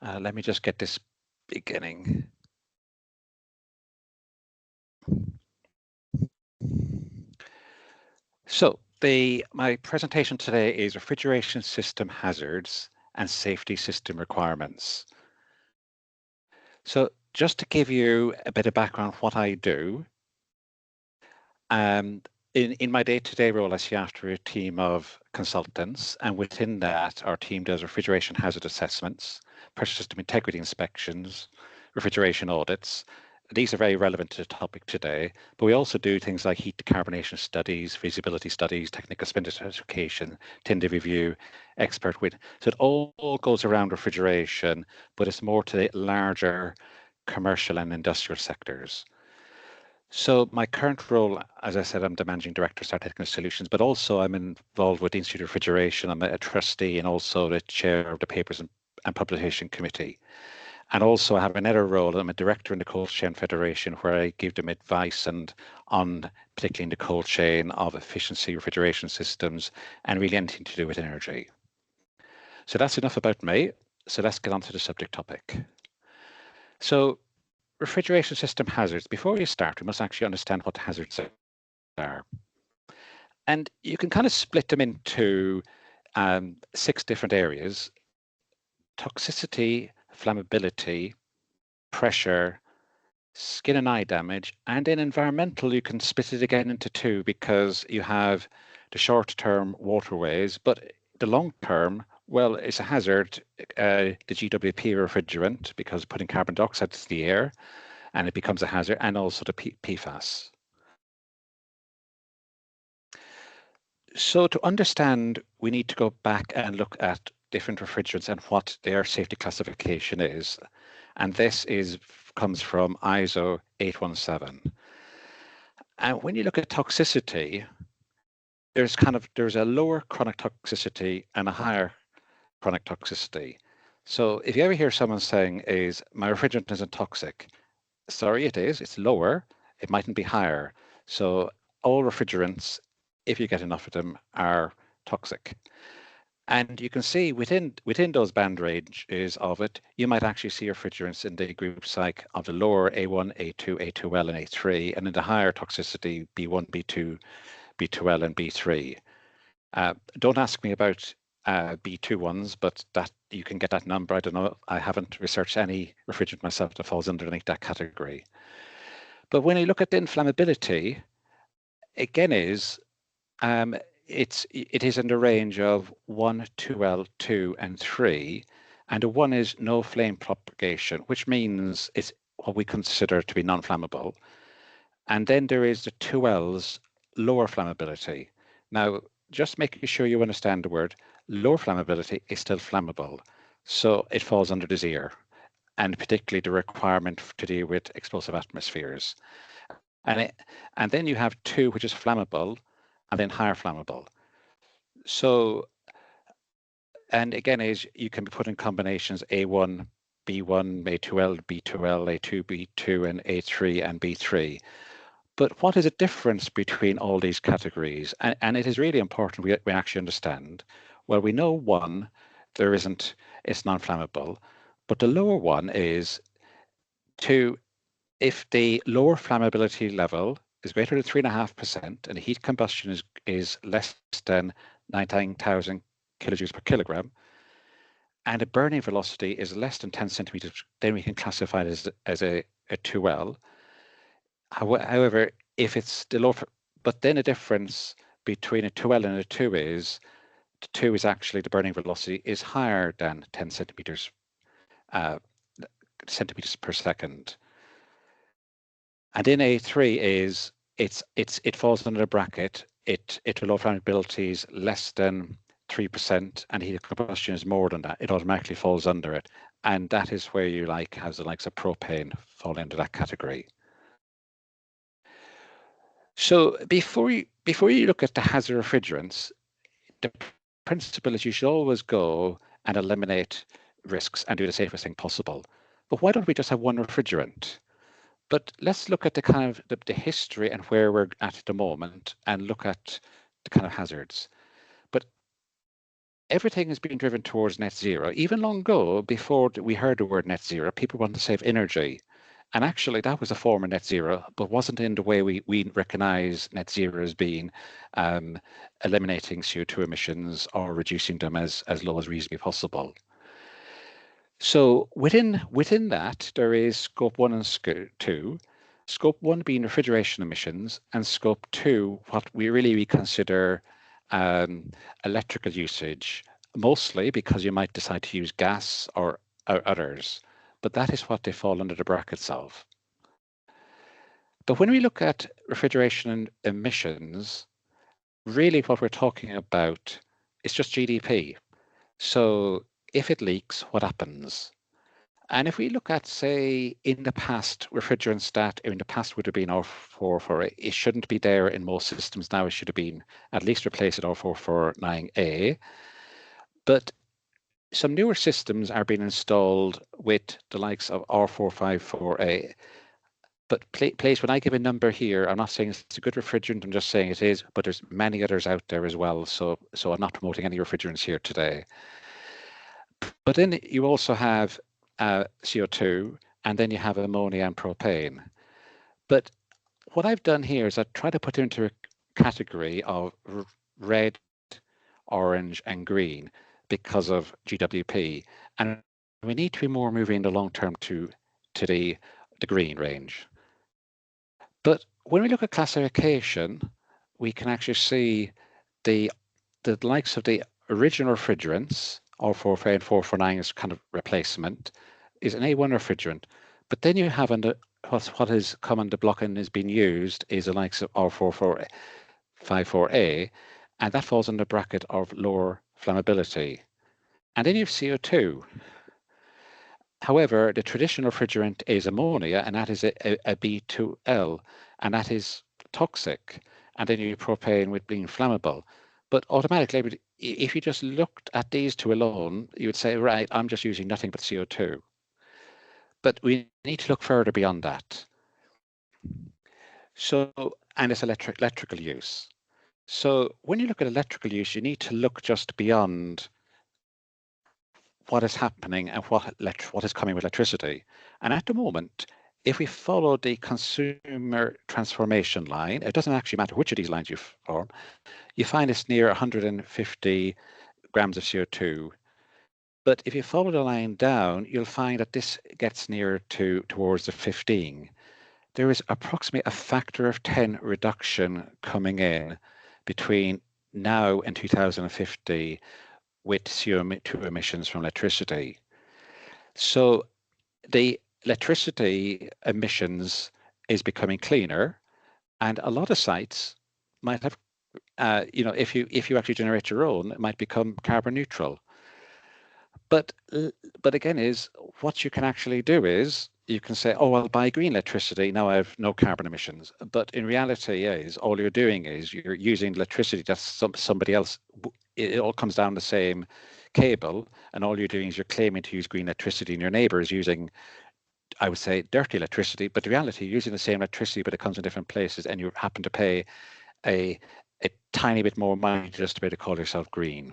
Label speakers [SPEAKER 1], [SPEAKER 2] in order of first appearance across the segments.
[SPEAKER 1] Let me just get this beginning. So my presentation today is refrigeration system hazards and safety system requirements. So just to give you a bit of background what I do, in my day-to-day role, I see after a team of consultants, and within that, our team does refrigeration hazard assessments, pressure system integrity inspections, refrigeration audits. These are very relevant to the topic today, but we also do things like heat decarbonation studies, feasibility studies, technical specification, tender review, expert witness. So it all goes around refrigeration, but it's more to the larger commercial and industrial sectors. So my current role, as I said, I'm the managing director of Star Technical Solutions, but also I'm involved with the Institute of Refrigeration. I'm a trustee and also the chair of the Papers and Publication Committee. And also I have another role. I'm a director in the Cold Chain Federation, where I give them advice and on particularly in the cold chain of efficiency refrigeration systems and really anything to do with energy. So that's enough about me. So let's get on to the subject topic. So refrigeration system hazards. Before we start, we must actually understand what hazards are. And you can kind of split them into 6 different areas: toxicity, flammability, pressure, skin and eye damage, and in environmental, you can split it again into 2 because you have the short-term waterways, but the long-term, well, it's a hazard, the GWP refrigerant, because putting carbon dioxide into the air, and it becomes a hazard, and also the PFAS. So to understand, we need to go back and look at different refrigerants and what their safety classification is. And this comes from ISO 817. And when you look at toxicity, there's a lower chronic toxicity and a higher chronic toxicity. So if you ever hear someone saying is my refrigerant isn't toxic, sorry, it is. It's lower. It mightn't be higher. So all refrigerants, if you get enough of them, are toxic. And you can see within those band ranges of it, you might actually see refrigerants in the groups like of the lower A1, A2, A2L, and A3, and in the higher toxicity B1, B2, B2L, and B3. Don't ask me about B2 ones, but that you can get that number. I don't know. I haven't researched any refrigerant myself that falls underneath that category. But when you look at the inflammability, again it is in the range of 1, 2L, 2, and 3. And a 1 is no flame propagation, which means it's what we consider to be non-flammable. And then there is the 2Ls, lower flammability. Now, just making sure you understand the word, lower flammability is still flammable. So it falls under the ZEER, and particularly the requirement to deal with explosive atmospheres. And then you have 2, which is flammable, and then higher flammable. So, and again, is you can be put in combinations A1, B1, A2L, B2L, A2, B2, and A3 and B3. But what is the difference between all these categories? And it is really important we actually understand. Well, we know 1, it's non-flammable, but the lower one is 2, if the lower flammability level is greater than 3.5% and the heat combustion is less than 19,000 kilojoules per kilogram, and the burning velocity is less than 10 centimeters, then we can classify it as a 2L. However, if it's the lower, but then the difference between a 2L and a 2 is, the 2 is actually the burning velocity is higher than 10 centimeters per second. And in A3 is it falls under the bracket. It low flammability is less than 3%, and heat combustion is more than that. It automatically falls under it, and that is where you have the likes of propane fall into that category. So before you look at the hazard refrigerants, the principle is you should always go and eliminate risks and do the safest thing possible. But why don't we just have one refrigerant? But let's look at the kind of the history and where we're at the moment and look at the kind of hazards. But everything has been driven towards net zero. Even long ago, before we heard the word net zero, people wanted to save energy. And actually, that was a form of net zero, but wasn't in the way we recognize net zero as being eliminating CO2 emissions or reducing them as low as reasonably possible. So within that, there is scope 1 and scope 2. Scope 1 being refrigeration emissions, and scope 2, what we consider electrical usage, mostly because you might decide to use gas or others. But that is what they fall under the brackets of. But when we look at refrigeration emissions, really what we're talking about is just GDP. So if it leaks, what happens? And if we look at, say, in the past, refrigerants that in the past would have been R448, it shouldn't be there in most systems now. It should have been at least replaced at R449A. But some newer systems are being installed with the likes of R454A. But please, when I give a number here, I'm not saying it's a good refrigerant, I'm just saying it is, but there's many others out there as well. So I'm not promoting any refrigerants here today. But then you also have CO2, and then you have ammonia and propane. But what I've done here is I try to put them into a category of red, orange, and green because of GWP. And we need to be more moving in the long term to the green range. But when we look at classification, we can actually see the likes of the original refrigerants, R448 and 449 is kind of replacement, is an A1 refrigerant. But then you have under what has come under block and is being used is the likes of R454A, and that falls under the bracket of lower flammability. And then you have CO2. However, the traditional refrigerant is ammonia, and that is a B2L, and that is toxic. And then you have propane with being flammable. But automatically, if you just looked at these two alone, you would say, right, I'm just using nothing but CO2. But we need to look further beyond that. So, and it's electrical use. So when you look at electrical use, you need to look just beyond what is happening and what is coming with electricity. And at the moment, if we follow the consumer transformation line, it doesn't actually matter which of these lines you form, you find it's near 150 grams of CO2. But if you follow the line down, you'll find that this gets nearer towards the 15. There is approximately a factor of 10 reduction coming in between now and 2050 with CO2 emissions from electricity. So the electricity emissions is becoming cleaner, and a lot of sites might have, if you actually generate your own, it might become carbon neutral. But again, is what you can actually do is you can say, oh, I'll buy green electricity. Now I have no carbon emissions. But in reality, is all you're doing is you're using electricity that's somebody else. It all comes down the same cable, and all you're doing is you're claiming to use green electricity, and your neighbor is using, I would say, dirty electricity. But in reality, you're using the same electricity, but it comes in different places, and you happen to pay a tiny bit more money just to be able to call yourself green.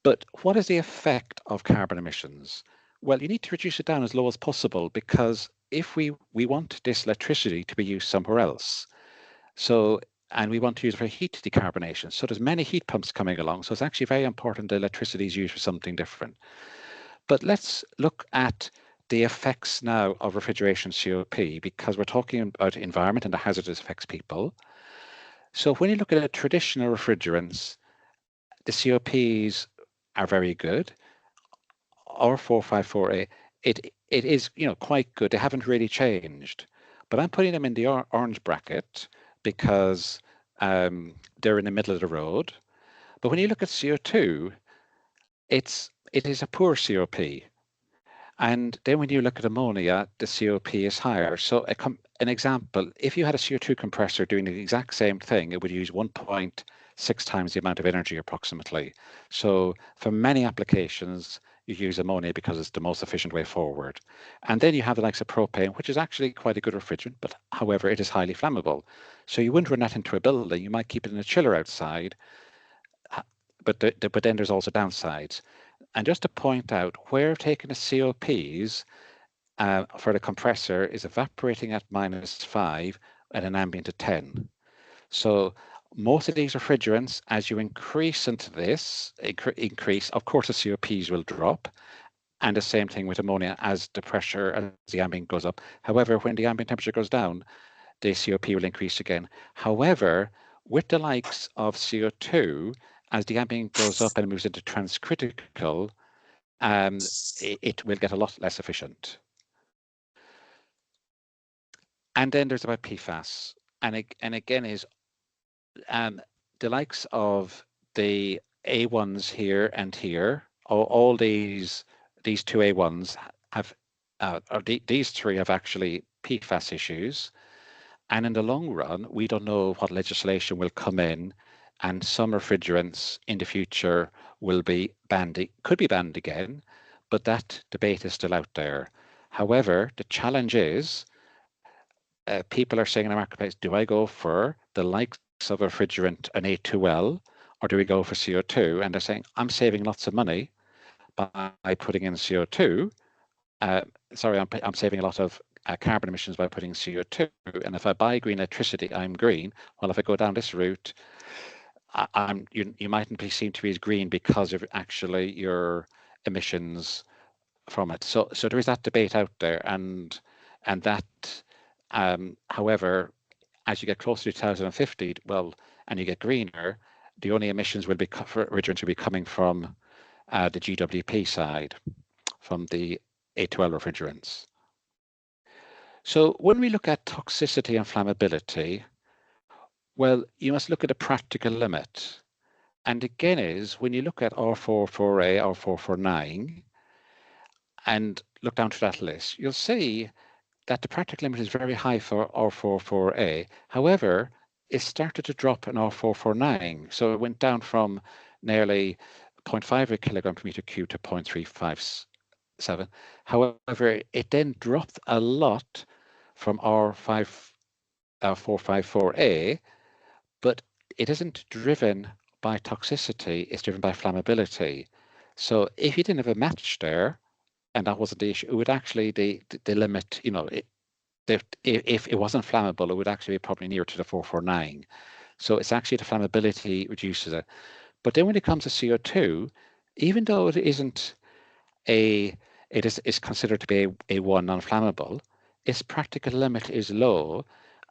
[SPEAKER 1] But what is the effect of carbon emissions? Well, you need to reduce it down as low as possible, because if we want this electricity to be used somewhere else, and we want to use it for heat decarbonation. So there's many heat pumps coming along. So it's actually very important that electricity is used for something different. But let's look at the effects now of refrigeration COP, because we're talking about environment and the hazardous affects people. So when you look at traditional refrigerants, the COPs are very good. R454A, it is quite good. They haven't really changed, but I'm putting them in the orange bracket because they're in the middle of the road. But when you look at CO2, it is a poor COP. And then when you look at ammonia, the COP is higher. So an example, if you had a CO2 compressor doing the exact same thing, it would use 1.6 times the amount of energy approximately. So for many applications, you use ammonia because it's the most efficient way forward. And then you have the likes of propane, which is actually quite a good refrigerant, but however, it is highly flammable. So you wouldn't run that into a building. You might keep it in a chiller outside. but then there's also downsides. And just to point out, where taking the COPs for the compressor is evaporating at -5 at an ambient of 10. So most of these refrigerants, as you increase into this, increase, of course, the COPs will drop. And the same thing with ammonia as the pressure, as the ambient goes up. However, when the ambient temperature goes down, the COP will increase again. However, with the likes of CO2, as the ambient goes up and moves into transcritical, it will get a lot less efficient. And then there's about PFAS. And again is the likes of the A1s here and here, all these two A1s have, these three have actually PFAS issues. And in the long run, we don't know what legislation will come in, and some refrigerants in the future will be banned, could be banned again, but that debate is still out there. However, the challenge is people are saying in the marketplace, do I go for the likes of a refrigerant, an A2L, or do we go for CO2? And they're saying, I'm saving lots of money by putting in CO2. Sorry, I'm saving a lot of carbon emissions by putting CO2. And if I buy green electricity, I'm green. Well, if I go down this route, you mightn't be seen to be as green because of actually your emissions from it. So there is that debate out there, and that, however, as you get closer to 2050, well, and you get greener, the only emissions will be for refrigerants will be coming from the GWP side, from the A2L refrigerants. So when we look at toxicity and flammability, well, you must look at a practical limit. And again is, when you look at R44A, R449, and look down to that list, you'll see that the practical limit is very high for R44A. However, it started to drop in R449. So it went down from nearly 0.5 kilogram per meter cube to 0.357. However, it then dropped a lot from R454A, but it isn't driven by toxicity, it's driven by flammability. So if you didn't have a match there, and that wasn't the issue, it would actually, the limit, you know, if it wasn't flammable, it would actually be probably nearer to the 449. So it's actually the flammability reduces it. But then when it comes to CO2, even though it isn't it's considered to be a one non-flammable, its practical limit is low.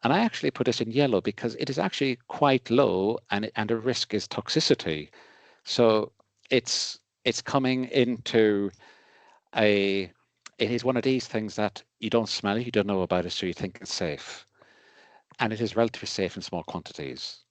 [SPEAKER 1] And I actually put this in yellow because it is actually quite low, and the risk is toxicity. So it's coming into it is one of these things that you don't smell it, you don't know about it, so you think it's safe. And it is relatively safe in small quantities.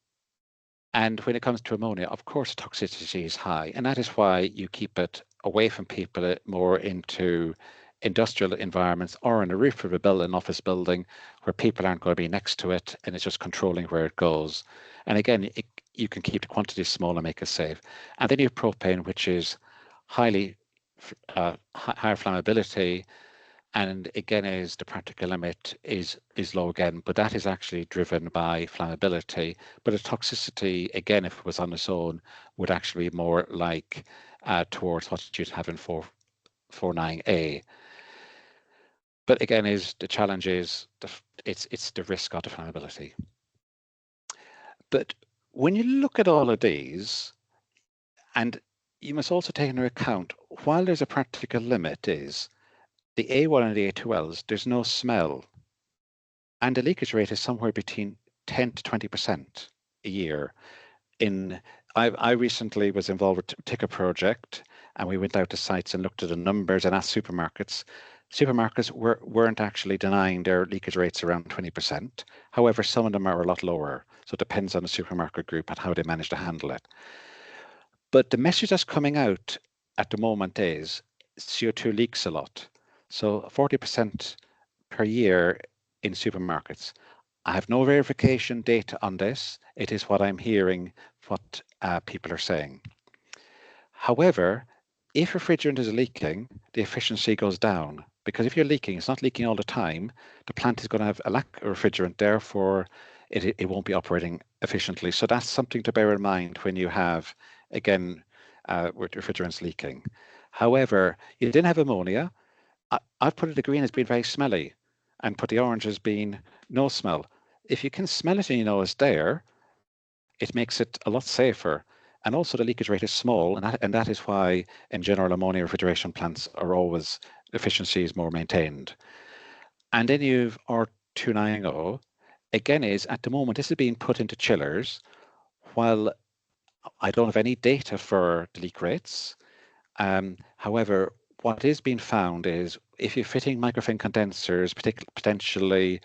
[SPEAKER 1] And when it comes to ammonia, of course, toxicity is high. And that is why you keep it away from people, more into industrial environments or in a roof of a building, an office building, where people aren't going to be next to it, and it's just controlling where it goes. And again, you can keep the quantities small and make it safe. And then you have propane, which is higher flammability, and again is the practical limit is low again, but that is actually driven by flammability. But the toxicity, again, if it was on its own, would actually be more like towards what you'd have in 449A. But again, is the challenge is it's the risk of the flammability. But when you look at all of these, and you must also take into account, while there's a practical limit, is the A1 and the A2Ls, there's no smell. And the leakage rate is somewhere between 10 to 20% a year. I recently was involved with a ticker project, and we went out to sites and looked at the numbers and asked supermarkets. Supermarkets weren't actually denying their leakage rates around 20%. However, some of them are a lot lower. So it depends on the supermarket group and how they manage to handle it. But the message that's coming out at the moment is CO2 leaks a lot. So 40% per year in supermarkets. I have no verification data on this. It is what I'm hearing, what people are saying. However, if refrigerant is leaking, the efficiency goes down, because if you're leaking, it's not leaking all the time, the plant is going to have a lack of refrigerant, therefore it won't be operating efficiently. So that's something to bear in mind when you have again, with refrigerants leaking. However, you didn't have ammonia. I've put it the green as being very smelly and put the orange as being no smell. If you can smell it and you know it's there, it makes it a lot safer. And also the leakage rate is small, and that is why in general ammonia refrigeration plants are always efficiency is more maintained. And then you've R290, again is at the moment this is being put into chillers. While I don't have any data for the leak rates, however, what is being found is if you're fitting microfin condensers, potentially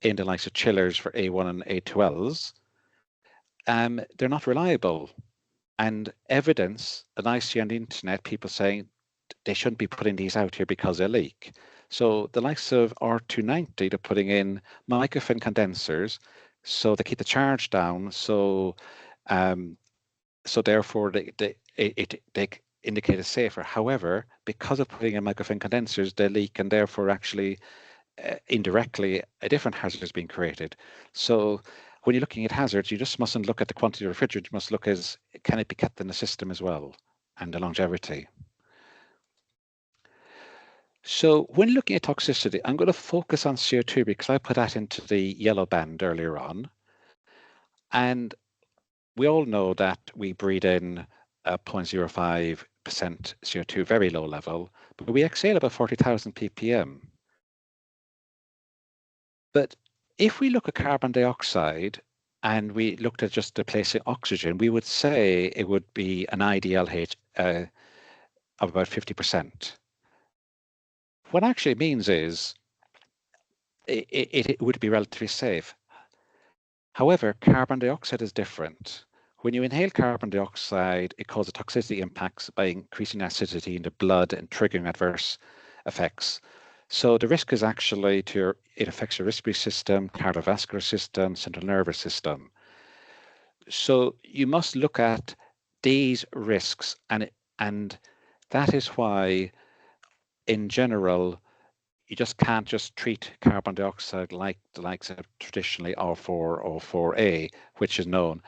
[SPEAKER 1] in the likes of chillers for A1 and A2Ls, they're not reliable. And evidence that I see on the internet, people saying they shouldn't be putting these out here because they leak. So the likes of R290, they're putting in microfin condensers, so they keep the charge down. So therefore they indicate it's safer. However, because of putting in microfin condensers, they leak, and therefore actually indirectly a different hazard is being created. So when you're looking at hazards, you just mustn't look at the quantity of refrigerant. You must look as can it be kept in the system as well, and the longevity. So when looking at toxicity, I'm going to focus on CO2 because I put that into the yellow band earlier on. And we all know that we breathe in 0.05% CO2, very low level, but we exhale about 40,000 ppm. But if we look at carbon dioxide and we looked at just replacing oxygen, we would say it would be an IDLH of about 50%. What actually means is it would be relatively safe. However, carbon dioxide is different. When you inhale carbon dioxide, it causes toxicity impacts by increasing acidity in the blood and triggering adverse effects. So the risk is actually it affects your respiratory system, cardiovascular system, central nervous system. So you must look at these risks, and that is why, in general, you just can't just treat carbon dioxide like the likes of traditionally R4 or 4A, which is known.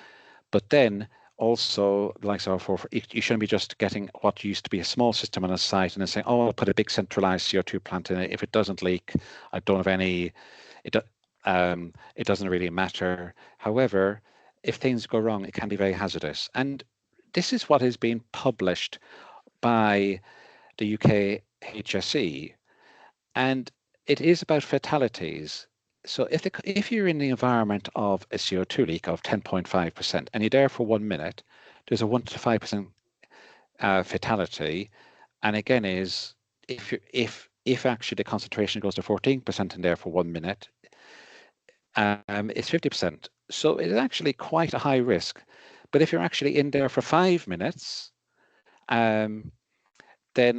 [SPEAKER 1] But then also, like so for you shouldn't be just getting what used to be a small system on a site and then saying, "Oh, I'll put a big centralized CO2 plant in it. If it doesn't leak, I don't have any. It it doesn't really matter." However, if things go wrong, it can be very hazardous. And this is what is being published by the UK HSE, and it is about fatalities. So if you're in the environment of a CO2 leak of 10.5% and you're there for 1 minute, there's a 1 to 5% fatality. And again, is if actually the concentration goes to 14% in there for 1 minute, it's 50%. So it's actually quite a high risk. But if you're actually in there for 5 minutes, then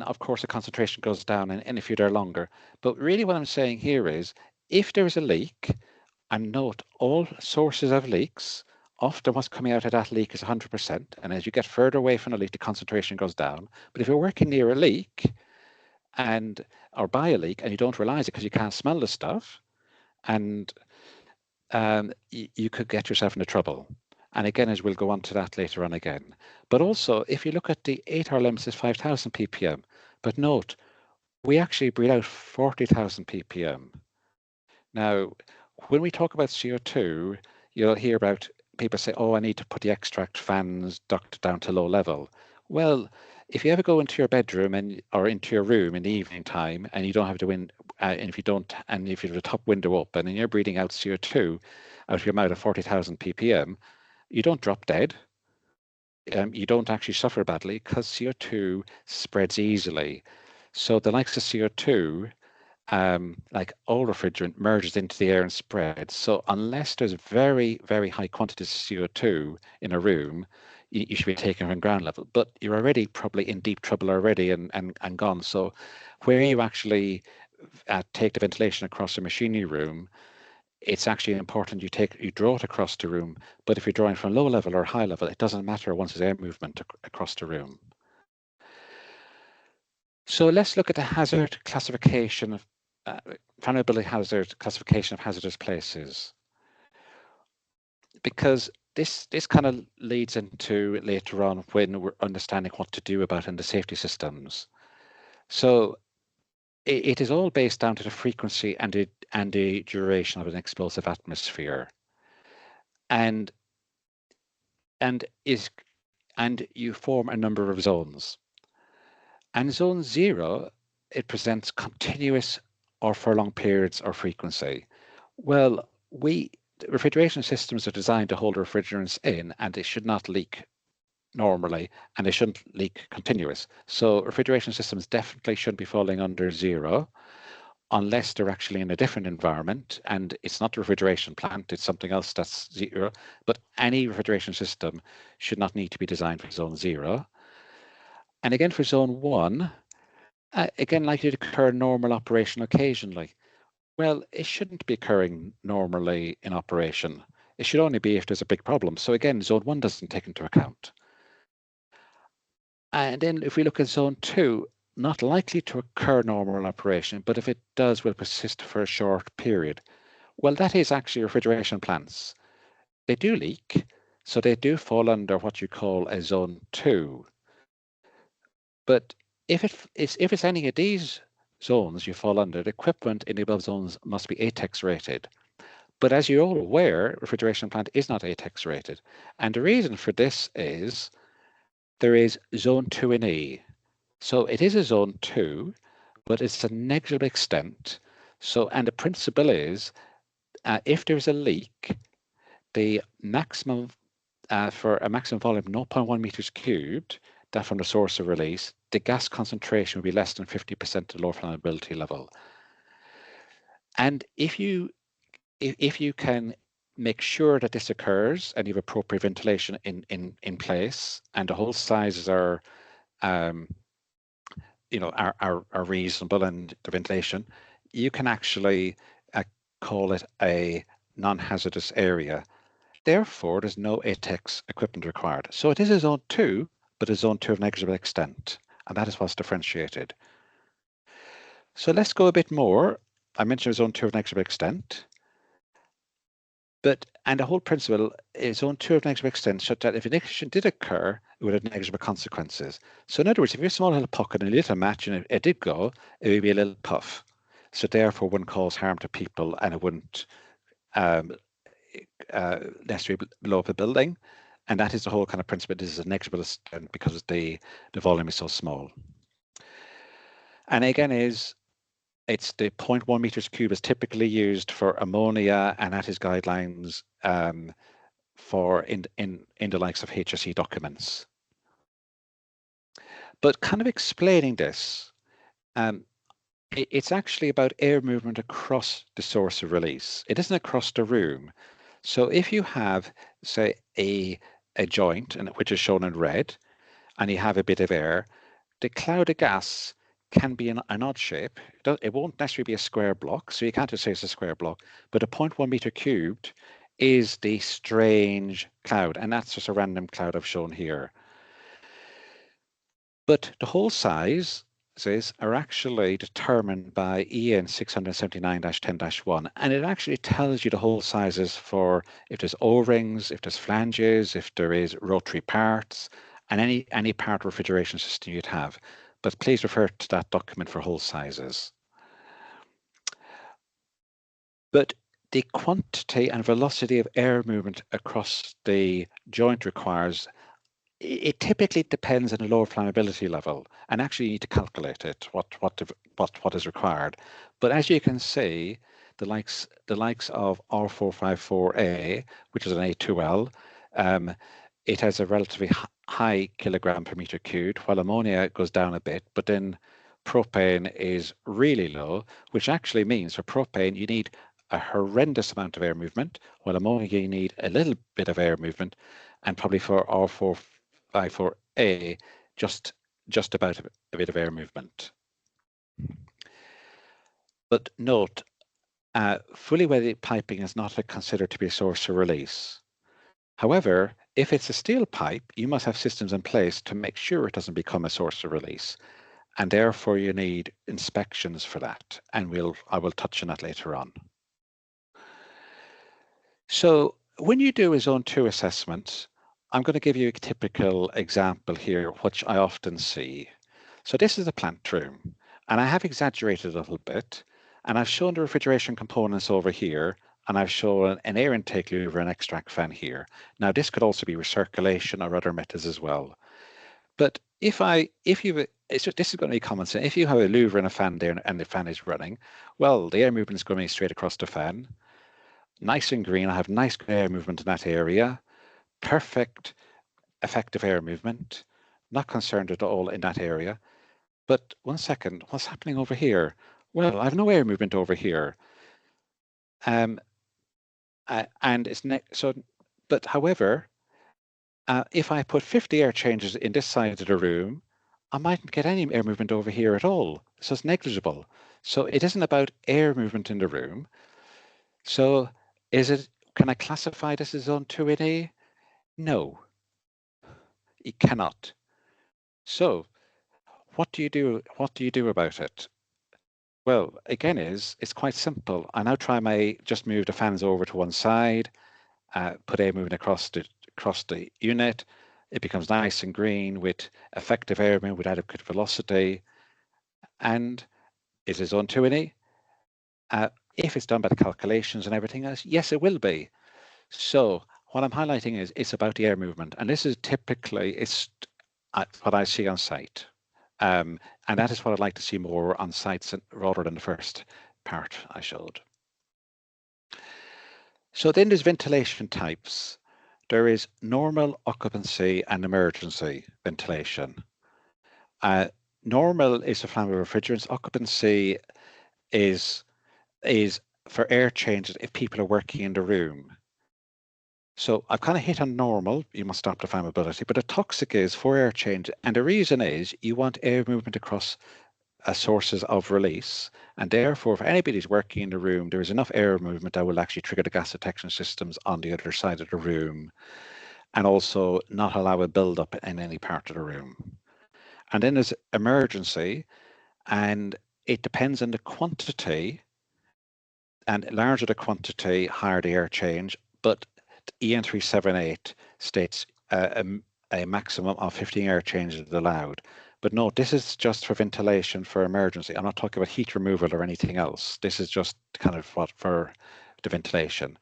[SPEAKER 1] of course the concentration goes down, and if you're there longer. But really what I'm saying here is if there is a leak, and note all sources of leaks, often what's coming out of that leak is 100%. And as you get further away from the leak, the concentration goes down. But if you're working near a leak or by a leak and you don't realize it because you can't smell the stuff, and you could get yourself into trouble. And again, as we'll go on to that later on again. But also, if you look at the 8-hour limit is 5,000 ppm. But note, we actually breathe out 40,000 ppm. Now, when we talk about CO2, you'll hear about people say, "Oh, I need to put the extract fans duct down to low level." Well, if you ever go into your bedroom or into your room in the evening time, and you don't have the wind, and if you have the top window open, and you're breathing out CO2 out of your mouth at 40,000 ppm, you don't drop dead. You don't actually suffer badly because CO2 spreads easily. So the likes of CO2, like all refrigerant, merges into the air and spreads. So unless there's very, very high quantities of CO2 in a room, you should be taking from ground level. But you're already probably in deep trouble already and gone. So where you actually take the ventilation across the machinery room, it's actually important you draw it across the room. But if you're drawing from low level or high level, it doesn't matter once there's air movement across the room. So let's look at the hazard classification of flammability hazard classification of hazardous places. Because this kind of leads into later on when we're understanding what to do about in the safety systems. So it is all based down to the frequency and the duration of an explosive atmosphere, and and is and you form a number of zones. And zone 0, it presents continuous or for long periods or frequency. Well, refrigeration systems are designed to hold refrigerants in, and they should not leak normally, and they shouldn't leak continuous. So refrigeration systems definitely shouldn't be falling under 0 unless they're actually in a different environment, and it's not the refrigeration plant, it's something else that's 0. But any refrigeration system should not need to be designed for zone 0. And again, for zone 1, again, likely to occur normal operation occasionally. Well, it shouldn't be occurring normally in operation. It should only be if there's a big problem. So again, zone 1 doesn't take into account. And then if we look at zone 2, not likely to occur normal operation, but if it does, will persist for a short period. Well, that is actually refrigeration plants. They do leak, so they do fall under what you call a zone 2. But if it's any of these zones you fall under, the equipment in the above zones must be ATEX rated. But as you're all aware, refrigeration plant is not ATEX rated. And the reason for this is there is zone 2 in E. So it is a zone 2, but it's a negligible extent. So, and the principle is if there's a leak, the maximum for a maximum volume of 0.1 meters cubed, that from the source of release, the gas concentration will be less than 50% of the low flammability level. And if you can make sure that this occurs and you have appropriate ventilation in place, and the hole sizes are are reasonable, and the ventilation, you can actually call it a non-hazardous area. Therefore, there's no ATEX equipment required. So it is a zone 2, but a zone 2 of negligible extent, and that is what's differentiated. So let's go a bit more. I mentioned zone 2 of negligible extent, and the whole principle is zone 2 of negligible extent, such that if an ignition did occur, it would have negligible consequences. So in other words, if you have a small little pocket and a little match and it did go, it would be a little puff. So therefore, wouldn't cause harm to people, and it wouldn't necessarily blow up a building. And that is the whole kind of principle. This is a negligible extent because the volume is so small. And again, it's the 0.1 meters cube is typically used for ammonia, and that is guidelines for in the likes of HSE documents. But kind of explaining this, it's actually about air movement across the source of release. It isn't across the room. So if you have, say, a joint, and which is shown in red, and you have a bit of air, the cloud of gas can be an odd shape. It won't necessarily be a square block, so you can't just say it's a square block, but a 0.1 meter cubed is the strange cloud, and that's just a random cloud I've shown here. But the hole sizes are actually determined by EN 679-10-1, and it actually tells you the hole sizes for if there's O-rings, if there's flanges, if there is rotary parts, and any part refrigeration system you'd have. But please refer to that document for hole sizes. But the quantity and velocity of air movement across the joint requires, it typically depends on the lower flammability level, and actually you need to calculate it, what is required. But as you can see, the likes of R454A, which is an A2L, it has a relatively high kilogram per meter cubed, while ammonia goes down a bit, but then propane is really low, which actually means for propane you need a horrendous amount of air movement, while ammonia you need a little bit of air movement, and probably for R454A, just about a bit of air movement. But note, fully welded piping is not considered to be a source of release. However, if it's a steel pipe, you must have systems in place to make sure it doesn't become a source of release, and therefore you need inspections for that, and I will touch on that later on. So when you do a Zone 2 assessment, I'm going to give you a typical example here, which I often see. So this is a plant room, and I have exaggerated a little bit, and I've shown the refrigeration components over here, and I've shown an air intake louver and extract fan here. Now this could also be recirculation or other methods as well. But if you, this is going to be common sense. If you have a louver and a fan there and the fan is running, well, the air movement is going straight across the fan. Nice and green. I have nice air movement in that area. Perfect effective air movement. Not concerned at all in that area. But one second, what's happening over here? Well, I have no air movement over here. And it's so, but however, if I put 50 air changes in this side of the room, I mightn't get any air movement over here at all. So it's negligible. So it isn't about air movement in the room. So can I classify this as zone 2 in A? No, it cannot. So what do you do? What do you do about it? Well, again, it's quite simple. I now just move the fans over to one side, put air moving across the unit. It becomes nice and green with effective air movement with adequate velocity. And is it zone 2 in E? If it's done by the calculations and everything else, yes, it will be. So what I'm highlighting is it's about the air movement, and this is typically what I see on site. And that is what I'd like to see more on sites rather than the first part I showed. So then there's ventilation types. There is normal, occupancy, and emergency ventilation. Normal is for flammable refrigerants. Occupancy is for air changes if people are working in the room. So I've kind of hit on normal, you must stop the flammability, but a toxic is for air change. And the reason is you want air movement across sources of release. And therefore, if anybody's working in the room, there is enough air movement that will actually trigger the gas detection systems on the other side of the room and also not allow a buildup in any part of the room. And then there's emergency, and it depends on the quantity, and larger the quantity, higher the air change, but EN 378 states a maximum of 15 air changes allowed. But no, this is just for ventilation for emergency. I'm not talking about heat removal or anything else. This is just kind of what for the ventilation.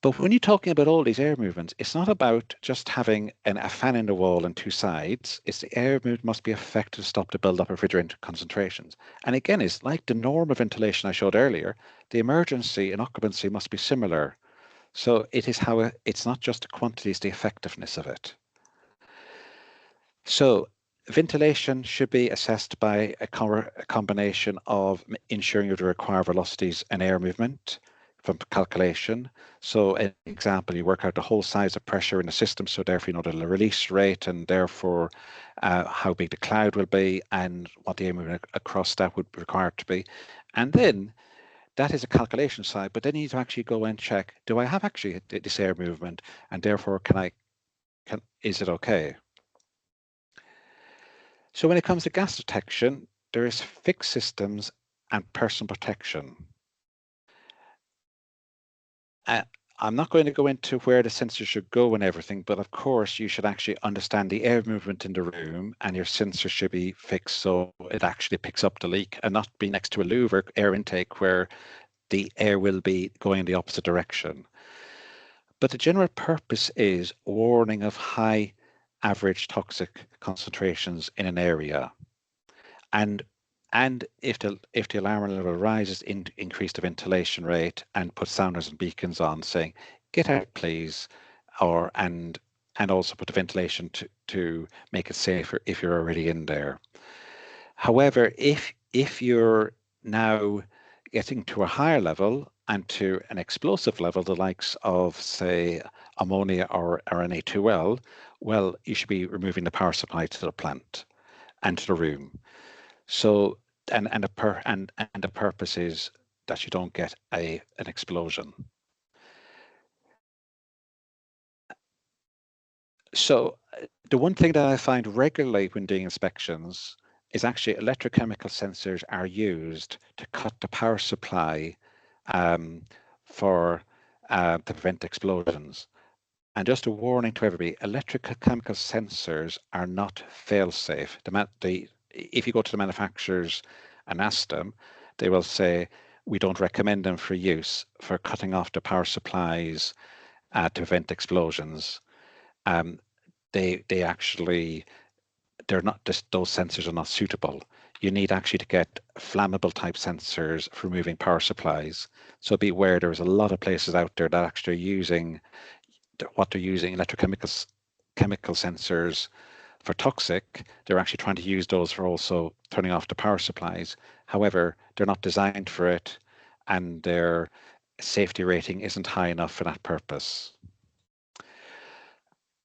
[SPEAKER 1] But when you're talking about all these air movements, it's not about just having a fan in the wall and two sides. It's the air movement must be effective to stop the buildup of refrigerant concentrations. And again, it's like the normal ventilation I showed earlier. The emergency and occupancy must be similar. So it is it's not just the quantity, it's the effectiveness of it. So ventilation should be assessed by a combination of ensuring you have the required velocities and air movement from calculation. So an example, you work out the whole size of pressure in the system, so therefore you know the release rate and therefore how big the cloud will be and what the air movement across that would be required to be. And then that is a calculation side, but then you need to actually go and check, do I have actually this air movement, and therefore is it okay? So when it comes to gas detection, there is fixed systems and personal protection. I'm not going to go into where the sensor should go and everything, but of course you should actually understand the air movement in the room, and your sensor should be fixed so it actually picks up the leak and not be next to a louver air intake where the air will be going in the opposite direction. But the general purpose is warning of high average toxic concentrations in an area. And if the alarm level rises, increase the ventilation rate and put sounders and beacons on saying, get out please, and also put the ventilation to make it safer if you're already in there. However, if you're now getting to a higher level and to an explosive level, the likes of, say, ammonia or Na2L, well, you should be removing the power supply to the plant and to the room. So, and the purpose is that you don't get an explosion. So, the one thing that I find regularly when doing inspections is actually electrochemical sensors are used to cut the power supply for to prevent explosions. And just a warning to everybody, electrochemical sensors are not fail-safe. If you go to the manufacturers and ask them, they will say, we don't recommend them for use for cutting off the power supplies to prevent explosions. They actually, they're not just, those sensors are not suitable. You need actually to get flammable type sensors for removing power supplies. So be aware there's a lot of places out there that actually are using what they're using chemical sensors for toxic. They're actually trying to use those for also turning off the power supplies. However, they're not designed for it, and their safety rating isn't high enough for that purpose.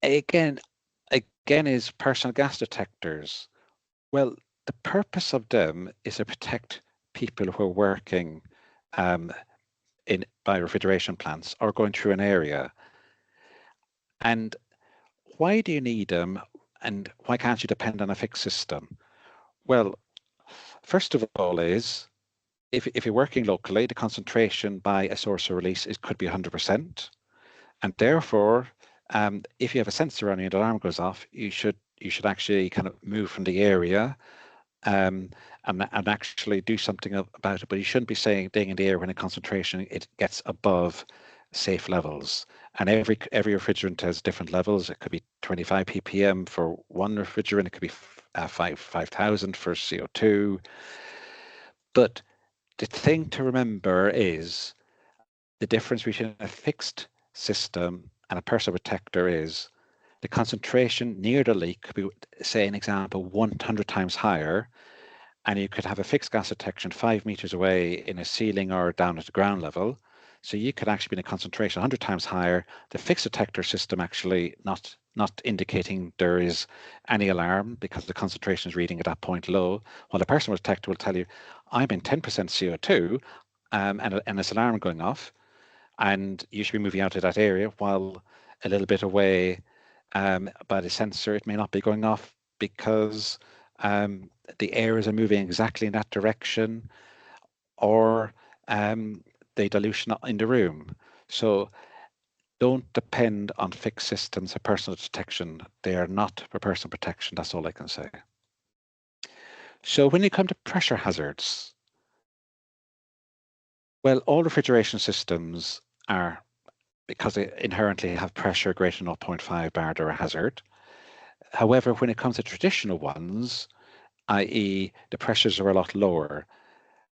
[SPEAKER 1] Again, is personal gas detectors. Well, the purpose of them is to protect people who are working by refrigeration plants or going through an area. And why do you need them, and why can't you depend on a fixed system? Well, first of all is, if you're working locally, the concentration by a source of release could be 100%. And therefore, if you have a sensor on you and the alarm goes off, you should actually kind of move from the area and actually do something about it. But you shouldn't be staying in the air when the concentration it gets above safe levels. And every refrigerant has different levels. It could be 25 ppm for one refrigerant. It could be 5,000 for CO2. But the thing to remember is the difference between a fixed system and a personal protector is the concentration near the leak could be, say, an example, 100 times higher, and you could have a fixed gas detection 5 meters away in a ceiling or down at the ground level. So you could actually be in a concentration 100 times higher. The fixed detector system actually not indicating there is any alarm because the concentration is reading at that point low, while the personal detector will tell you, I'm in 10% CO2 and it's alarm going off, and you should be moving out of that area, while a little bit away by the sensor, it may not be going off because the areas are moving exactly in that direction, or the dilution in the room. So don't depend on fixed systems for personal detection. They are not for personal protection. That's all I can say. So when you come to pressure hazards, well, all refrigeration systems are, because they inherently have pressure greater than 0.5 bar, they're a hazard. However, when it comes to traditional ones, i.e. the pressures are a lot lower.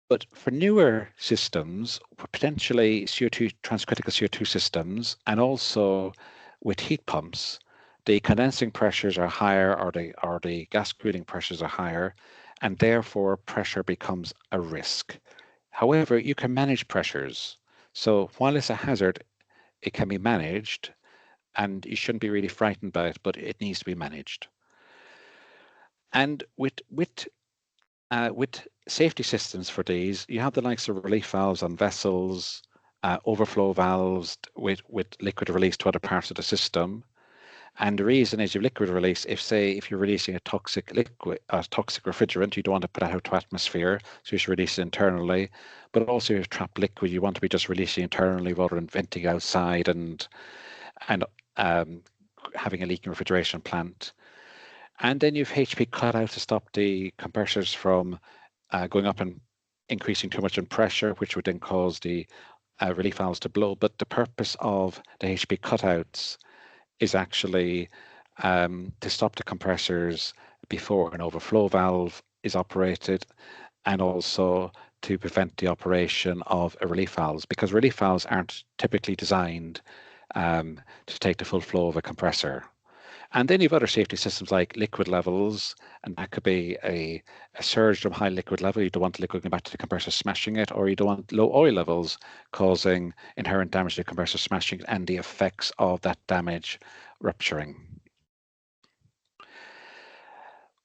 [SPEAKER 1] But for newer systems, potentially CO2 transcritical CO2 systems, and also with heat pumps, the condensing pressures are higher, or the gas cooling pressures are higher, and therefore pressure becomes a risk. However, you can manage pressures. So while it's a hazard, it can be managed, and you shouldn't be really frightened by it, but it needs to be managed. And with safety systems for these, you have the likes of relief valves on vessels, overflow valves with liquid release to other parts of the system. And the reason is you liquid release, if you're releasing a toxic refrigerant, you don't want to put it out to atmosphere, so you should release it internally. But also if you trapped liquid, you want to be just releasing internally rather than venting outside and having a leaking refrigeration plant. And then you've HP cut out to stop the compressors from going up and increasing too much in pressure, which would then cause the relief valves to blow. But the purpose of the HP cutouts is actually to stop the compressors before an overflow valve is operated, and also to prevent the operation of a relief valves, because relief valves aren't typically designed to take the full flow of a compressor. And then you have other safety systems like liquid levels, and that could be a surge from high liquid level. You don't want the liquid going back to the compressor smashing it, or you don't want low oil levels causing inherent damage to the compressor smashing and the effects of that damage rupturing.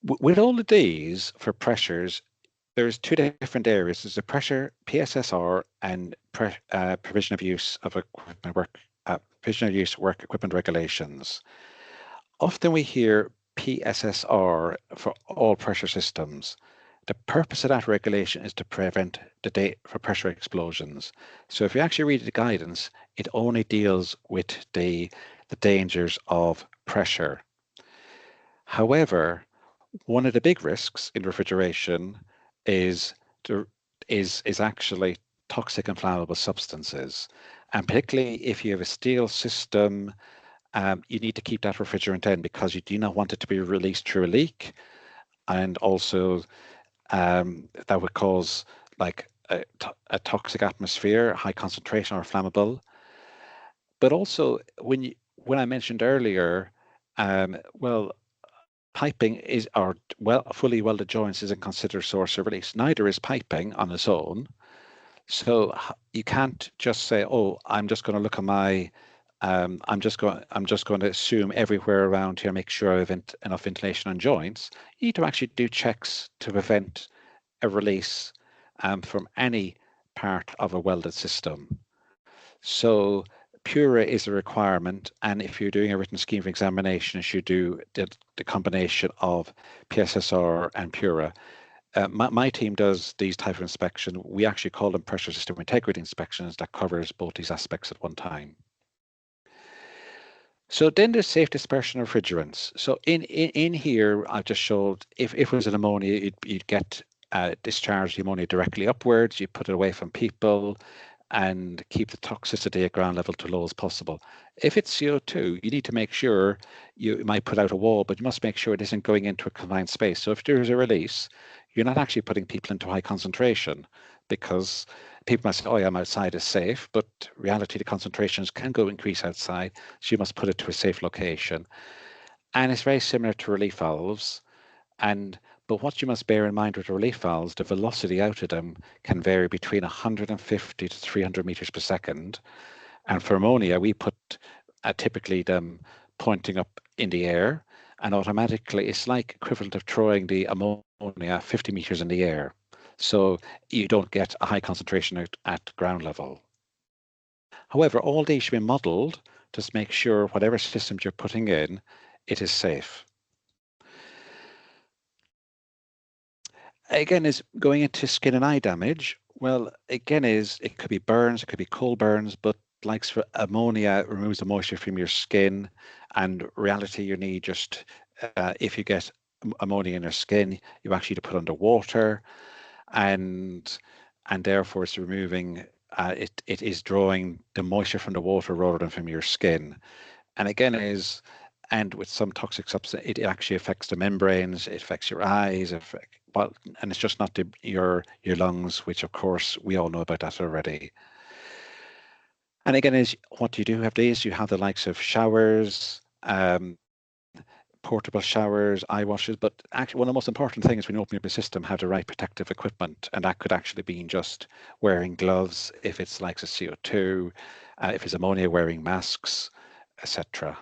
[SPEAKER 1] With all of these for pressures, there's two different areas. There's the pressure PSSR and provision of use of equipment work equipment regulations. Often we hear PSSR for all pressure systems. The purpose of that regulation is to prevent for pressure explosions. So if you actually read the guidance, it only deals with the dangers of pressure. However, one of the big risks in refrigeration is actually toxic and flammable substances. And particularly if you have a steel system, you need to keep that refrigerant in because you do not want it to be released through a leak. And also that would cause like a toxic atmosphere, high concentration or flammable. But also when I mentioned earlier, well, piping is or fully welded joints isn't considered source of release. Neither is piping on its own. So you can't just say, "Oh, I'm just going to look at my, I'm just going to assume everywhere around here, make sure I have enough ventilation on joints." You need to actually do checks to prevent a release from any part of a welded system. So Pura is a requirement, and if you're doing a written scheme for examination, you should do the combination of PSSR and Pura. My team does these type of inspection. We actually call them pressure system integrity inspections that covers both these aspects at one time. So then there's safe dispersion of refrigerants. So in here, I've just showed if it was an ammonia, you'd get discharge the ammonia directly upwards, you put it away from people, and keep the toxicity at ground level to low as possible. If it's CO2, you need to make sure you might put out a wall, but you must make sure it isn't going into a confined space. So if there is a release, you're not actually putting people into high concentration because people might say, oh, yeah, I'm outside is safe, but reality, the concentrations can go increase outside. So you must put it to a safe location. And it's very similar to relief valves. But what you must bear in mind with relief valves, the velocity out of them can vary between 150 to 300 meters per second. And for ammonia, we put typically them pointing up in the air, and automatically it's like equivalent of throwing the ammonia 50 meters in the air. So you don't get a high concentration at ground level. However, all these should be modeled to make sure whatever systems you're putting in, it is safe. Again, is going into skin and eye damage. Well, again, it could be burns, it could be cold burns, but like for ammonia, it removes the moisture from your skin, and reality, you need just if you get ammonia in your skin, you actually need to put under water, and therefore it's removing it is drawing the moisture from the water rather than from your skin. And again, and with some toxic substance, it actually affects the membranes, it affects your eyes, and it's just not your lungs, which of course we all know about that already. And again, is what you do have these, you have the likes of showers, portable showers, eye washes, but actually one of the most important things when you open up a system, have the right protective equipment. And that could actually be just wearing gloves, if it's like a CO2, if it's ammonia, wearing masks, etc.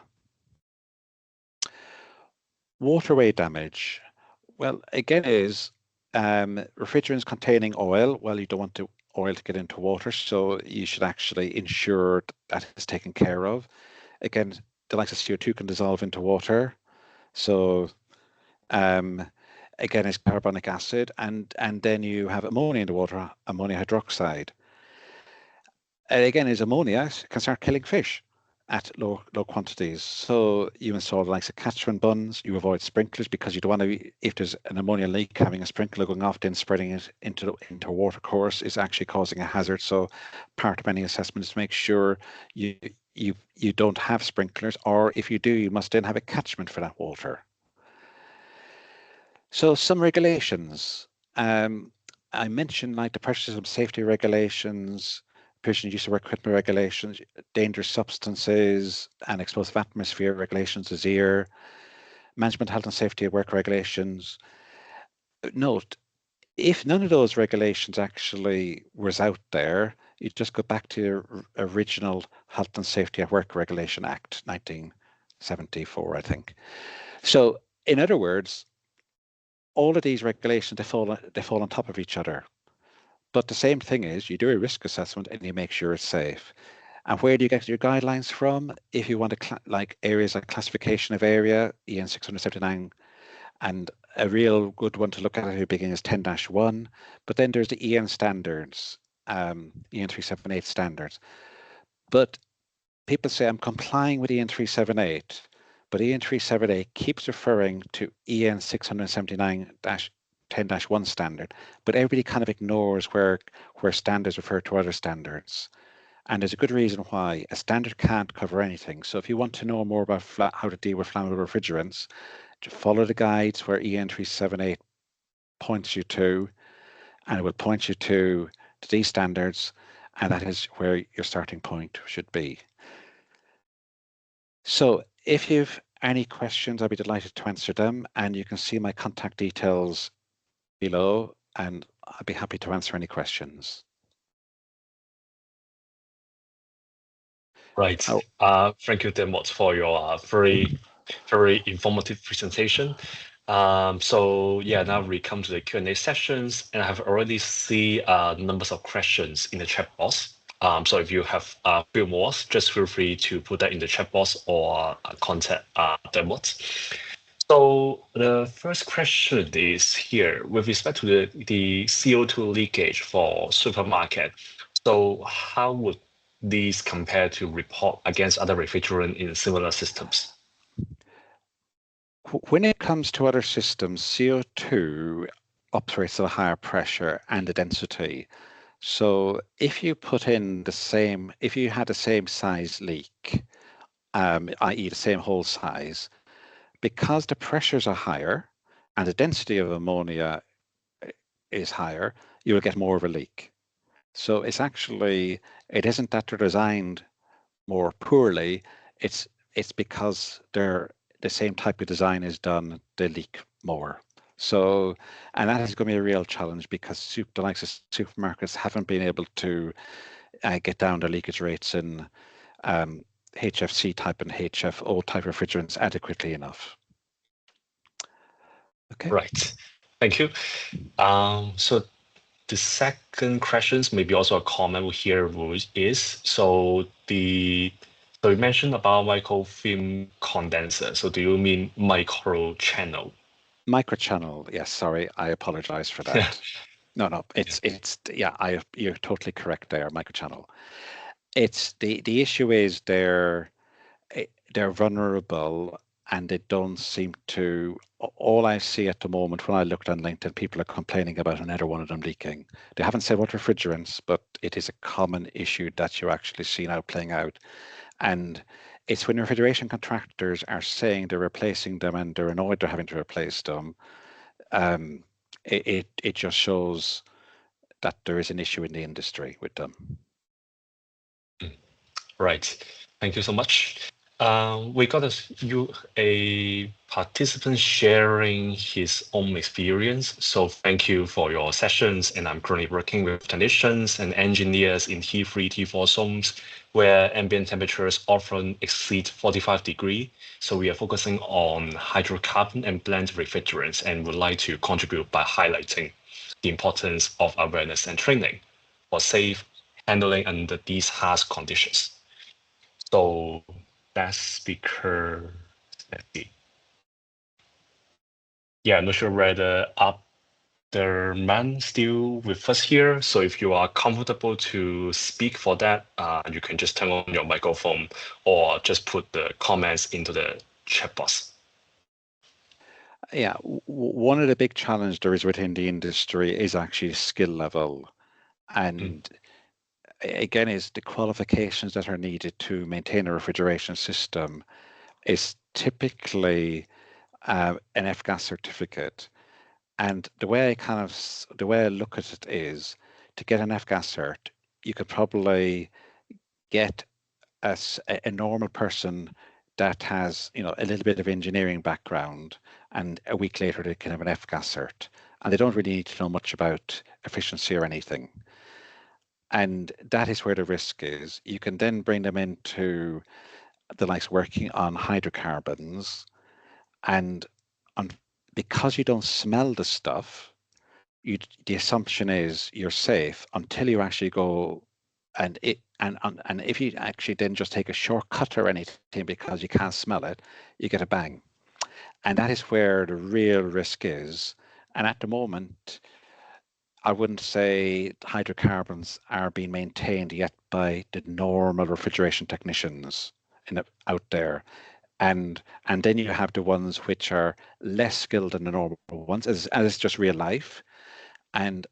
[SPEAKER 1] Waterway damage. Well, again, is refrigerants containing oil. Well, you don't want the oil to get into water, so you should actually ensure that it's taken care of. Again, the likes of CO2 can dissolve into water. So again, it's carbonic acid, and then you have ammonia in the water, ammonia hydroxide. Again, is ammonia can start killing fish at low quantities. So you install the likes of catchment bunds, you avoid sprinklers because you don't want to, if there's an ammonia leak, having a sprinkler going off, then spreading it into a water course is actually causing a hazard. So part of any assessment is to make sure you don't have sprinklers, or if you do, you must then have a catchment for that water. So some regulations. I mentioned like the pressure system safety regulations, provision use of work equipment regulations, dangerous substances and explosive atmosphere regulations is here, management health and safety at work regulations. Note, if none of those regulations actually was out there, you just go back to your original Health and Safety at Work Regulation Act 1974, I think. So in other words, all of these regulations, they fall on top of each other. But the same thing is you do a risk assessment and you make sure it's safe. And where do you get your guidelines from? If you want to like areas like classification of area, EN 679 and a real good one to look at the beginning is 10-1, but then there's the EN standards, EN 378 standards. But people say I'm complying with EN 378, but EN 378 keeps referring to EN 679-10-1 standard, but everybody kind of ignores where standards refer to other standards. And there's a good reason why. A standard can't cover anything. So if you want to know more about how to deal with flammable refrigerants, follow the guides where EN 378 points you to, and it will point you to these standards, and that is where your starting point should be. So if you've any questions, I'd be delighted to answer them, and you can see my contact details below, and I'd be happy to answer any questions.
[SPEAKER 2] Right. Thank you, Demot, for your very informative presentation. So yeah, now we come to the Q&A sessions, and I have already seen numbers of questions in the chat box. So if you have a few more, just feel free to put that in the chat box or contact Demot. So the first question is here with respect to the CO2 leakage for supermarket. So how would these compare to report against other refrigerant in similar systems?
[SPEAKER 1] When it comes to other systems, CO2 operates at a higher pressure and the density. So if you put in if you had the same size leak, i.e. the same hole size, because the pressures are higher and the density of ammonia is higher, you will get more of a leak. So it isn't that they're designed more poorly, it's because they're the same type of design is done, they leak more. So, and that is going to be a real challenge because the likes of supermarkets haven't been able to get down their leakage rates in HFC type and HFO type refrigerants adequately enough. Okay.
[SPEAKER 2] Right. Thank you. So the second questions maybe also a comment here is so you mentioned about microfilm condenser. So do you mean microchannel?
[SPEAKER 1] Microchannel, yes. Sorry, I apologize for that. No, you're totally correct there. Microchannel. It's the issue is they're vulnerable and they don't seem to. All I see at the moment when I looked on LinkedIn, people are complaining about another one of them leaking. They haven't said what refrigerants, but it is a common issue that you actually see now playing out. And it's when refrigeration contractors are saying they're replacing them and they're annoyed they're having to replace them. It just shows that there is an issue in the industry with them.
[SPEAKER 2] Right. Thank you so much. We got a participant sharing his own experience. So thank you for your sessions. And I'm currently working with technicians and engineers in T3, T4 zones where ambient temperatures often exceed 45 degrees. So we are focusing on hydrocarbon and blend refrigerants and would like to contribute by highlighting the importance of awareness and training for safe handling under these harsh conditions. So that speaker, let's see. Yeah, I'm not sure whether Abderman still with us here. So if you are comfortable to speak for that, you can just turn on your microphone or just put the comments into the chat box.
[SPEAKER 1] Yeah, one of the big challenges there is within the industry is actually skill level. And again, is the qualifications that are needed to maintain a refrigeration system is typically an F-gas certificate. And the way I look at it is to get an F-gas cert, you could probably get a normal person that has a little bit of engineering background, and a week later they can have an F-gas cert, and they don't really need to know much about efficiency or anything. And that is where the risk is. You can then bring them into the likes working on hydrocarbons, and because you don't smell the stuff, the assumption is you're safe until you actually go and if you actually then just take a shortcut or anything because you can't smell it, you get a bang. And that is where the real risk is. And at the moment, I wouldn't say hydrocarbons are being maintained yet by the normal refrigeration technicians out there. And then you have the ones which are less skilled than the normal ones, as just real life. And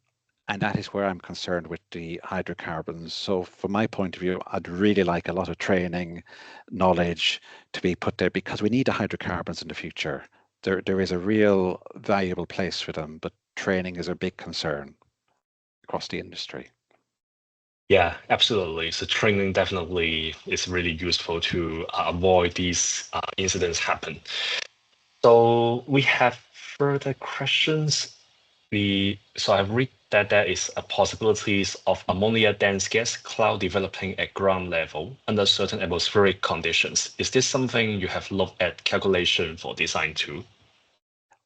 [SPEAKER 1] and that is where I'm concerned with the hydrocarbons. So from my point of view, I'd really like a lot of training, knowledge to be put there because we need the hydrocarbons in the future. There is a real valuable place for them, but training is a big concern across the industry.
[SPEAKER 2] Yeah, absolutely. So training definitely is really useful to avoid these incidents happen. So we have further questions. So I've read that there is a possibilities of ammonia dense gas cloud developing at ground level under certain atmospheric conditions. Is this something you have looked at calculation for design too?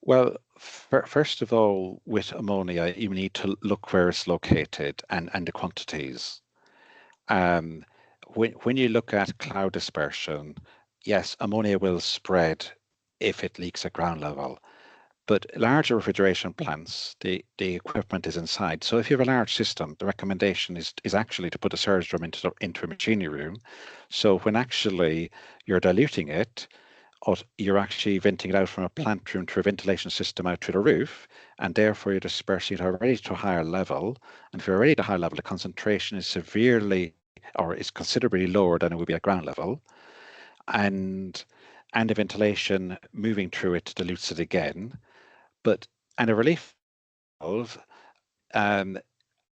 [SPEAKER 1] Well, first of all, with ammonia, you need to look where it's located and the quantities. Um, when you look at cloud dispersion, yes, ammonia will spread if it leaks at ground level. But larger refrigeration plants, the equipment is inside. So if you have a large system, the recommendation is actually to put a surge drum into a machinery room. So when actually you're diluting it, or you're actually venting it out from a plant room to a ventilation system out to the roof, and therefore you're dispersing it already to a higher level. And if you're already at a higher level, the concentration is severely or is considerably lower than it would be at ground level. And the ventilation moving through it dilutes it again. But and a relief valve, um,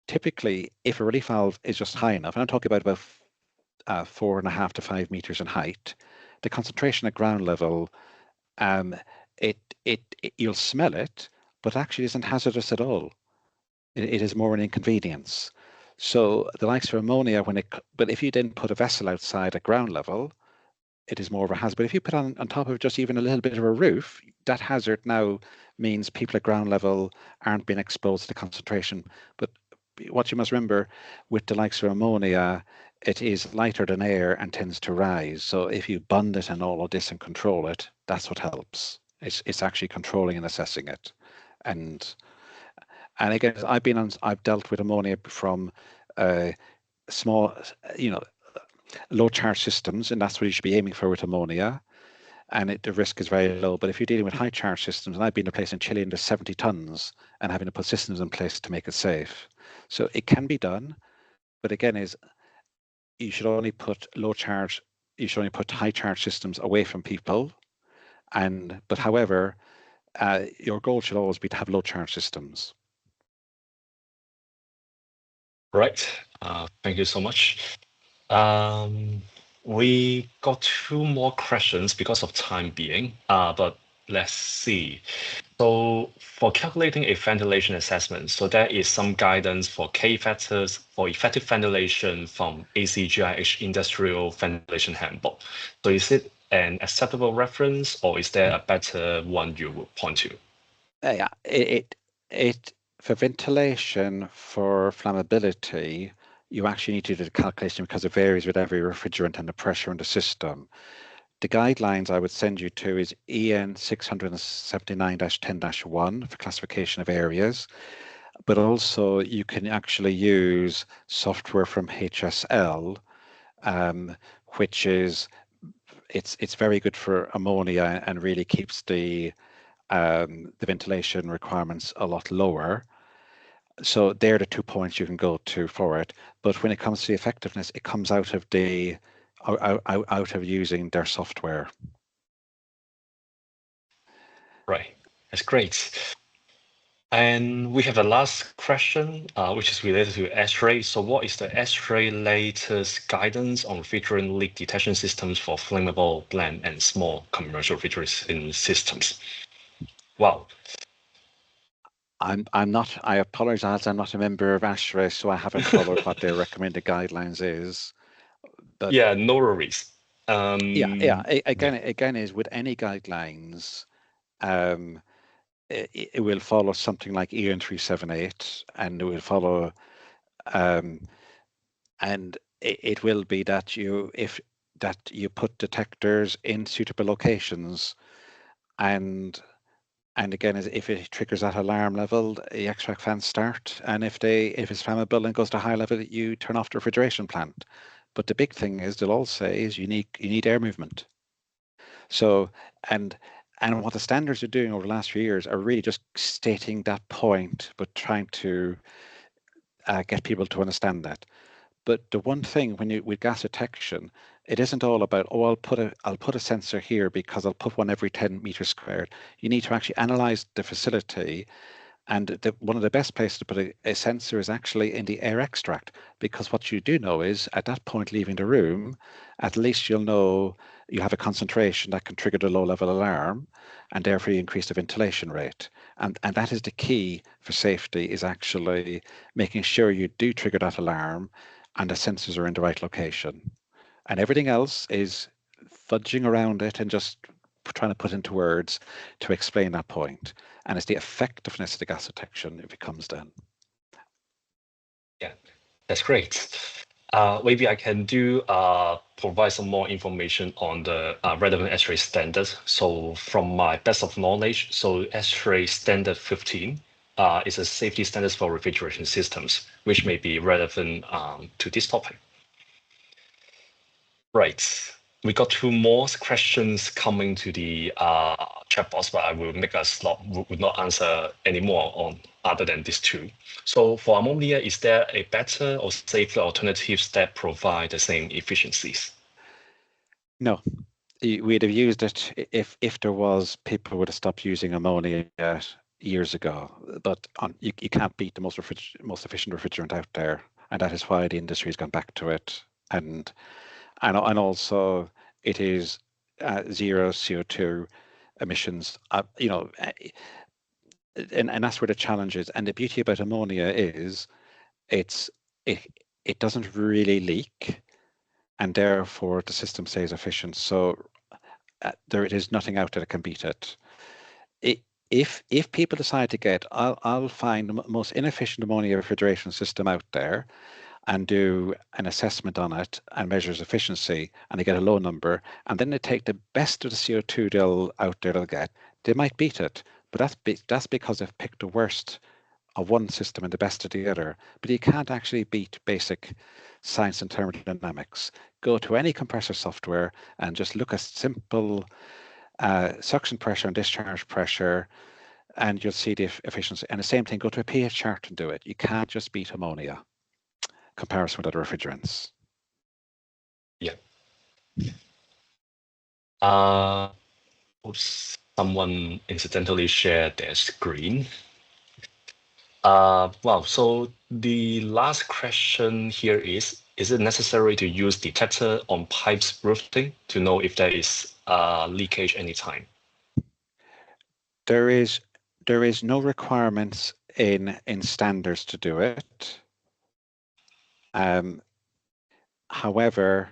[SPEAKER 1] typically, if a relief valve is just high enough, and I'm talking about 4.5 to 5 meters in height, the concentration at ground level, um, it you'll smell it, but actually isn't hazardous at all. It is more an inconvenience. So the likes of ammonia, but if you then put a vessel outside at ground level, it is more of a hazard. But if you put on top of just even a little bit of a roof, that hazard now means people at ground level aren't being exposed to the concentration. But what you must remember with the likes of ammonia, it is lighter than air and tends to rise. So if you bond it and all of this and control it, that's what helps. It's actually controlling and assessing it. And and again, I've dealt with ammonia from small, you know, low charge systems, and that's what you should be aiming for with ammonia. And the risk is very low. But if you're dealing with high charge systems, and I've been to a place in Chile under 70 tons and having to put systems in place to make it safe. So it can be done, but again, you should only put high charge systems away from people. But however, your goal should always be to have low charge systems.
[SPEAKER 2] Right. Thank you so much. Um, we got two more questions because of time being, but let's see. So for calculating a ventilation assessment, so there is some guidance for K factors for effective ventilation from ACGIH Industrial Ventilation Handbook. So is it an acceptable reference or is there a better one you would point to?
[SPEAKER 1] Yeah, it for ventilation for flammability, you actually need to do the calculation because it varies with every refrigerant and the pressure in the system. The guidelines I would send you to is EN 679-10-1 for classification of areas, but also you can actually use software from HSL, which is it's very good for ammonia and really keeps the ventilation requirements a lot lower. So they're the 2 points you can go to for it. But when it comes to the effectiveness, it comes out of out of using their software.
[SPEAKER 2] Right, that's great. And we have a last question, which is related to ASHRAE. So what is the ASHRAE latest guidance on refrigerant leak detection systems for flammable, bland, and small commercial refrigeration systems? Wow.
[SPEAKER 1] I apologize, I'm not a member of ASHRAE, so I haven't followed what their recommended guidelines is. But
[SPEAKER 2] Yeah, no worries.
[SPEAKER 1] yeah,
[SPEAKER 2] Yeah,
[SPEAKER 1] again is with any guidelines, um, it will follow something like EN 378, and it will follow um, and it will be that you put detectors in suitable locations. And again, if it triggers that alarm level, the extract fans start. And if it's flammable and goes to high level, you turn off the refrigeration plant. But the big thing is, they'll all say, is you need air movement. So, and what the standards are doing over the last few years are really just stating that point, but trying to get people to understand that. But the one thing with gas detection, it isn't all about, oh, I'll put a sensor here because I'll put one every 10 meters squared. You need to actually analyze the facility. And one of the best places to put a sensor is actually in the air extract, because what you do know is at that point leaving the room, at least you'll know you have a concentration that can trigger the low level alarm, and therefore you increase the ventilation rate. And that is the key for safety, is actually making sure you do trigger that alarm and the sensors are in the right location. And everything else is fudging around it and just trying to put into words to explain that point. And it's the effectiveness of the gas detection if it comes down.
[SPEAKER 2] Yeah, that's great. Maybe I can provide some more information on the relevant S-ray standards. So from my best of knowledge, so S-ray standard 15 is a safety standards for refrigeration systems, which may be relevant to this topic. Right. We got two more questions coming to the chat box, but I will make would not answer any more on other than these two. So for ammonia, is there a better or safer alternatives that provide the same efficiencies?
[SPEAKER 1] No, we'd have used it if there was. People would have stopped using ammonia years ago. But you can't beat the most efficient refrigerant out there, and that is why the industry has gone back to it. And also it is zero CO2 emissions. And that's where the challenge is. And the beauty about ammonia is it doesn't really leak, and therefore the system stays efficient. So there is nothing out there that can beat it. If people decide to get, I'll find the most inefficient ammonia refrigeration system out there and do an assessment on it and measures efficiency, and they get a low number, and then they take the best of the CO2 they'll get, they might beat it. But that's because they've picked the worst of one system and the best of the other. But you can't actually beat basic science and thermodynamics. Go to any compressor software and just look at simple suction pressure and discharge pressure, and you'll see the efficiency. And the same thing, go to a pH chart and do it. You can't just beat ammonia comparison with other refrigerants.
[SPEAKER 2] Yeah. Oops, someone incidentally shared their screen. Wow, so the last question here is it necessary to use detector on pipes roofing to know if there is leakage anytime?
[SPEAKER 1] There is no requirements in standards to do it. However,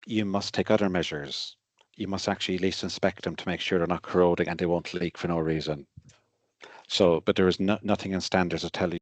[SPEAKER 1] you must take other measures. You must actually at least inspect them to make sure they're not corroding and they won't leak for no reason. So, but there is nothing in standards to tell you